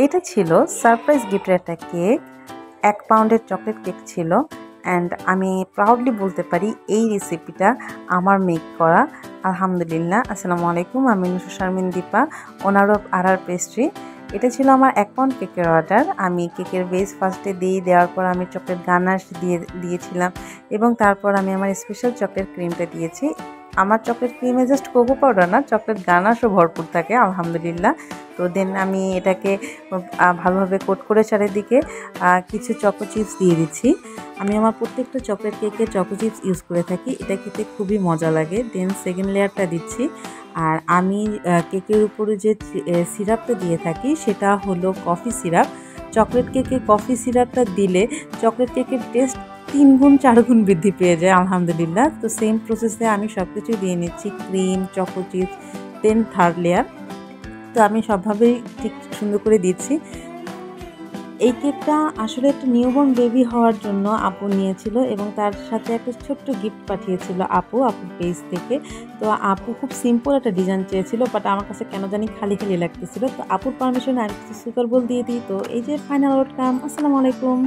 এটা ছিল সারপ্রাইজ গিফটের একটা কেক, 1 পাউন্ডের চকলেট কেক ছিল। অ্যান্ড আমি প্রাউডলি বলতে পারি এই রেসিপিটা আমার মেক করা। আলহামদুলিল্লাহ। আসসালামু আলাইকুম, আমি Nusu Sharmin Dipa, owner of RR pastry. এটা ছিল আমার 1 পাউন্ড কেকের অর্ডার। আমি কেকের বেস ফার্স্টে দেওয়ার পর আমি চকলেট গানাশ দিয়েছিলাম এবং তারপর আমি আমার স্পেশাল চকলেট ক্রিমটা দিয়েছি। আমার চকলেট ক্রিমে জাস্ট কোকো পাউডার না, চকলেট গানাশও ভরপুর থাকে আলহামদুলিল্লাহ। তো দেন আমি এটাকে ভালোভাবে কোট করে চারিদিকে কিছু চকো চিপস দিয়ে দিচ্ছি। আমি আমার প্রত্যেকটা চকলেট কেকে চকো চিপস ইউজ করে থাকি, এটা খেতে খুবই মজা লাগে। দেন সেকেন্ড লেয়ারটা দিচ্ছি। আর আমি কেকের উপরে যে সিরাপটা দিয়ে থাকি সেটা হলো কফি সিরাপ। চকলেট কেকে কফি সিরাপটা দিলে চকলেট কেকের টেস্ট 3 গুণ 4 গুণ বৃদ্ধি পেয়ে যায় আলহামদুলিল্লাহ। তো সেম প্রসেসে আমি সব কিছু দিয়ে নিচ্ছি, ক্রিম, চকো চিপস, দেন থার্ড লেয়ার। তো আমি সবভাবেই ঠিক সুন্দর করে দিচ্ছি। এই কেকটা আসলে একটা নিউবর্ন বেবি হওয়ার জন্য আপু নিয়েছিল এবং তার সাথে একটা ছোট্ট গিফট পাঠিয়েছিল আপুর পেজ থেকে। তো আপু খুব সিম্পল একটা ডিজাইন চেয়েছিল, বাট আমার কাছে কেন জানি খালি খালি লাগতেছিল। তো আপুর পারমিশনে আমি কিছু সুগার বল দিয়ে দিই। তো এই যে ফাইনাল আউটকাম। আসসালামু আলাইকুম।